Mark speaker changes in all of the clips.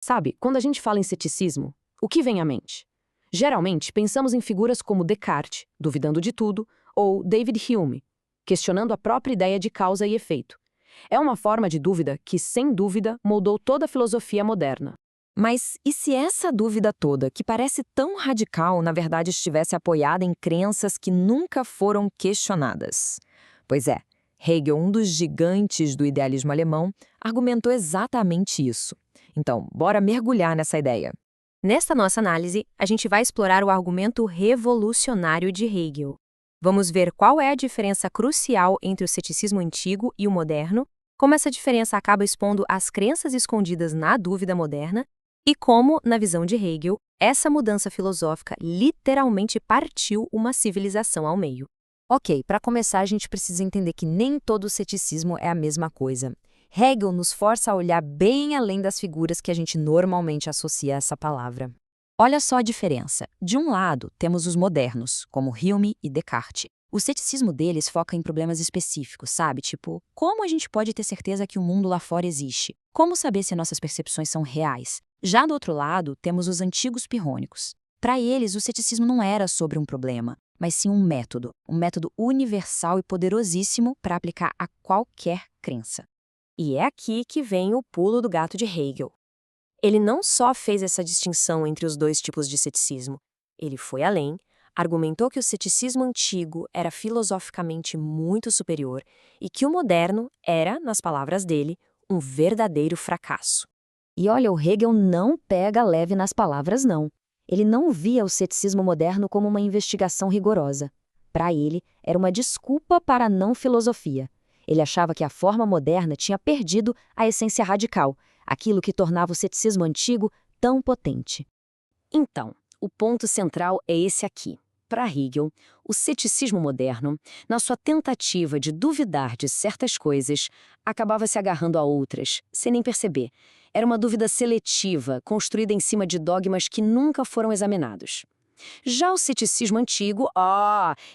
Speaker 1: Sabe, quando a gente fala em ceticismo, o que vem à mente? Geralmente, pensamos em figuras como Descartes, duvidando de tudo, ou David Hume, questionando a própria ideia de causa e efeito. É uma forma de dúvida que, sem dúvida, moldou toda a filosofia moderna.
Speaker 2: Mas e se essa dúvida toda, que parece tão radical, na verdade estivesse apoiada em crenças que nunca foram questionadas? Pois é, Hegel, um dos gigantes do idealismo alemão, argumentou exatamente isso. Então, bora mergulhar nessa ideia.
Speaker 3: Nesta nossa análise, a gente vai explorar o argumento revolucionário de Hegel. Vamos ver qual é a diferença crucial entre o ceticismo antigo e o moderno, como essa diferença acaba expondo as crenças escondidas na dúvida moderna e como, na visão de Hegel, essa mudança filosófica literalmente partiu uma civilização ao meio.
Speaker 2: Ok, para começar, a gente precisa entender que nem todo ceticismo é a mesma coisa. Hegel nos força a olhar bem além das figuras que a gente normalmente associa a essa palavra. Olha só a diferença. De um lado, temos os modernos, como Hume e Descartes. O ceticismo deles foca em problemas específicos, sabe? Tipo, como a gente pode ter certeza que o mundo lá fora existe? Como saber se nossas percepções são reais? Já do outro lado, temos os antigos pirrônicos. Para eles, o ceticismo não era sobre um problema, mas sim um método universal e poderosíssimo para aplicar a qualquer crença.
Speaker 3: E é aqui que vem o pulo do gato de Hegel. Ele não só fez essa distinção entre os dois tipos de ceticismo, ele foi além, argumentou que o ceticismo antigo era filosoficamente muito superior e que o moderno era, nas palavras dele, um verdadeiro fracasso.
Speaker 2: E olha, o Hegel não pega leve nas palavras, não. Ele não via o ceticismo moderno como uma investigação rigorosa. Para ele, era uma desculpa para a não-filosofia. Ele achava que a forma moderna tinha perdido a essência radical, aquilo que tornava o ceticismo antigo tão potente.
Speaker 1: Então, o ponto central é esse aqui. Para Hegel, o ceticismo moderno, na sua tentativa de duvidar de certas coisas, acabava se agarrando a outras, sem nem perceber. Era uma dúvida seletiva, construída em cima de dogmas que nunca foram examinados. Já o ceticismo antigo,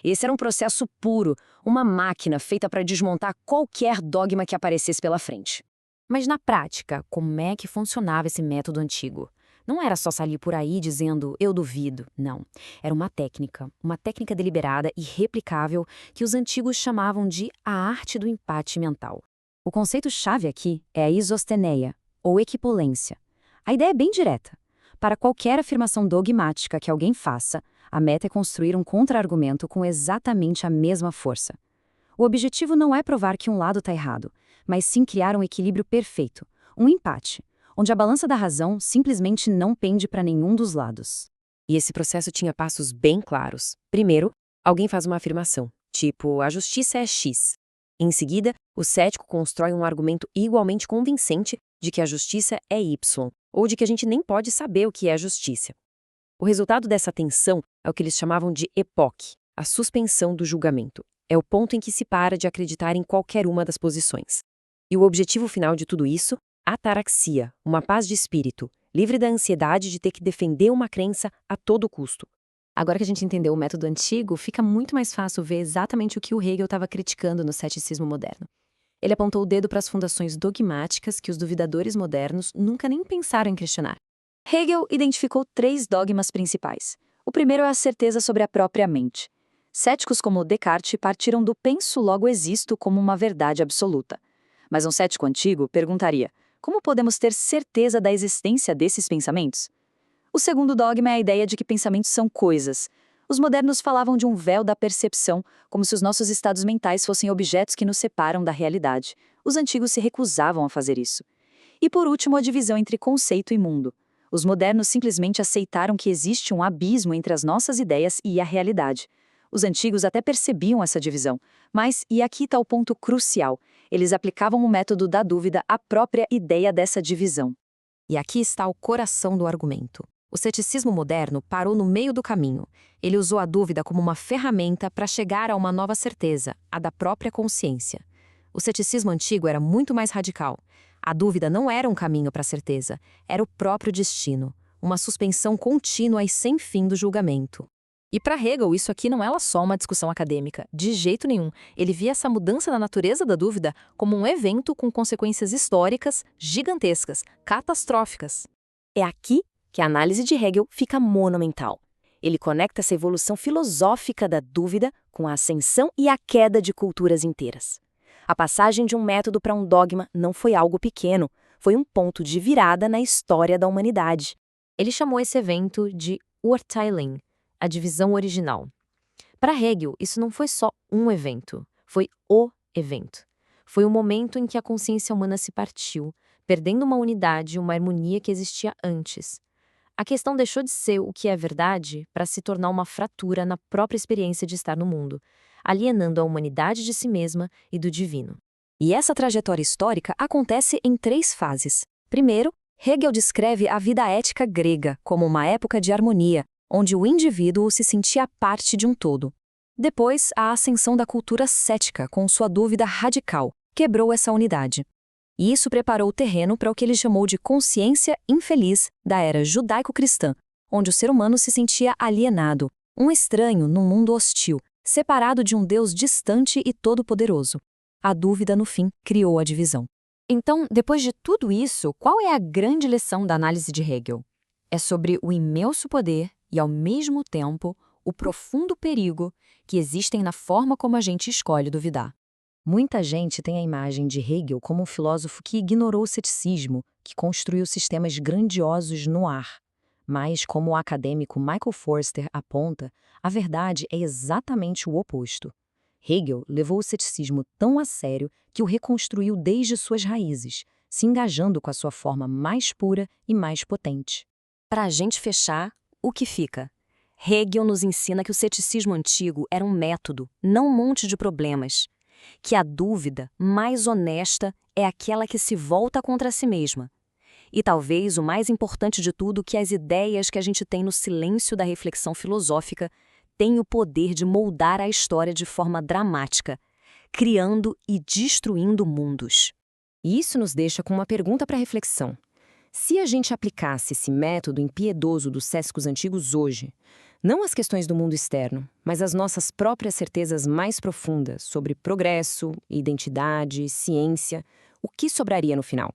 Speaker 1: esse era um processo puro, uma máquina feita para desmontar qualquer dogma que aparecesse pela frente.
Speaker 2: Mas na prática, como é que funcionava esse método antigo? Não era só sair por aí dizendo, eu duvido, não. Era uma técnica deliberada e replicável que os antigos chamavam de a arte do empate mental. O conceito-chave aqui é a isosteneia, ou equipolência. A ideia é bem direta. Para qualquer afirmação dogmática que alguém faça, a meta é construir um contra-argumento com exatamente a mesma força. O objetivo não é provar que um lado está errado, mas sim criar um equilíbrio perfeito, um empate, onde a balança da razão simplesmente não pende para nenhum dos lados.
Speaker 3: E esse processo tinha passos bem claros. Primeiro, alguém faz uma afirmação, tipo, a justiça é X. Em seguida, o cético constrói um argumento igualmente convincente de que a justiça é Y, ou de que a gente nem pode saber o que é a justiça. O resultado dessa tensão é o que eles chamavam de epoque, a suspensão do julgamento. É o ponto em que se para de acreditar em qualquer uma das posições. E o objetivo final de tudo isso? Ataraxia, uma paz de espírito, livre da ansiedade de ter que defender uma crença a todo custo.
Speaker 1: Agora que a gente entendeu o método antigo, fica muito mais fácil ver exatamente o que o Hegel estava criticando no ceticismo moderno. Ele apontou o dedo para as fundações dogmáticas que os duvidadores modernos nunca nem pensaram em questionar. Hegel identificou 3 dogmas principais. O primeiro é a certeza sobre a própria mente. Céticos como Descartes partiram do penso logo existo como uma verdade absoluta. Mas um cético antigo perguntaria, como podemos ter certeza da existência desses pensamentos? O segundo dogma é a ideia de que pensamentos são coisas. Os modernos falavam de um véu da percepção, como se os nossos estados mentais fossem objetos que nos separam da realidade. Os antigos se recusavam a fazer isso. E por último, a divisão entre conceito e mundo. Os modernos simplesmente aceitaram que existe um abismo entre as nossas ideias e a realidade. Os antigos até percebiam essa divisão, mas, e aqui está o ponto crucial, eles aplicavam o método da dúvida à própria ideia dessa divisão.
Speaker 2: E aqui está o coração do argumento. O ceticismo moderno parou no meio do caminho. Ele usou a dúvida como uma ferramenta para chegar a uma nova certeza, a da própria consciência. O ceticismo antigo era muito mais radical. A dúvida não era um caminho para a certeza, era o próprio destino, uma suspensão contínua e sem fim do julgamento. E para Hegel, isso aqui não era só uma discussão acadêmica, de jeito nenhum. Ele via essa mudança na natureza da dúvida como um evento com consequências históricas gigantescas, catastróficas.
Speaker 3: É aqui que a análise de Hegel fica monumental. Ele conecta essa evolução filosófica da dúvida com a ascensão e a queda de culturas inteiras. A passagem de um método para um dogma não foi algo pequeno, foi um ponto de virada na história da humanidade.
Speaker 2: Ele chamou esse evento de Urteiling, a divisão original. Para Hegel, isso não foi só um evento, foi o evento. Foi o momento em que a consciência humana se partiu, perdendo uma unidade e uma harmonia que existia antes. A questão deixou de ser o que é verdade para se tornar uma fratura na própria experiência de estar no mundo, alienando a humanidade de si mesma e do divino.
Speaker 3: E essa trajetória histórica acontece em 3 fases. Primeiro, Hegel descreve a vida ética grega como uma época de harmonia, onde o indivíduo se sentia parte de um todo. Depois, a ascensão da cultura cética com sua dúvida radical quebrou essa unidade. E isso preparou o terreno para o que ele chamou de consciência infeliz da era judaico-cristã, onde o ser humano se sentia alienado, um estranho num mundo hostil, separado de um Deus distante e todo-poderoso. A dúvida, no fim, criou a divisão.
Speaker 2: Então, depois de tudo isso, qual é a grande lição da análise de Hegel? É sobre o imenso poder e, ao mesmo tempo, o profundo perigo que existem na forma como a gente escolhe duvidar.
Speaker 1: Muita gente tem a imagem de Hegel como um filósofo que ignorou o ceticismo, que construiu sistemas grandiosos no ar. Mas, como o acadêmico Michael Forster aponta, a verdade é exatamente o oposto. Hegel levou o ceticismo tão a sério que o reconstruiu desde suas raízes, se engajando com a sua forma mais pura e mais potente.
Speaker 3: Para a gente fechar, o que fica? Hegel nos ensina que o ceticismo antigo era um método, não um monte de problemas. Que a dúvida mais honesta é aquela que se volta contra si mesma. E talvez o mais importante de tudo, que as ideias que a gente tem no silêncio da reflexão filosófica têm o poder de moldar a história de forma dramática, criando e destruindo mundos.
Speaker 1: E isso nos deixa com uma pergunta para reflexão. Se a gente aplicasse esse método impiedoso dos céticos antigos hoje, não as questões do mundo externo, mas as nossas próprias certezas mais profundas sobre progresso, identidade, ciência, o que sobraria no final?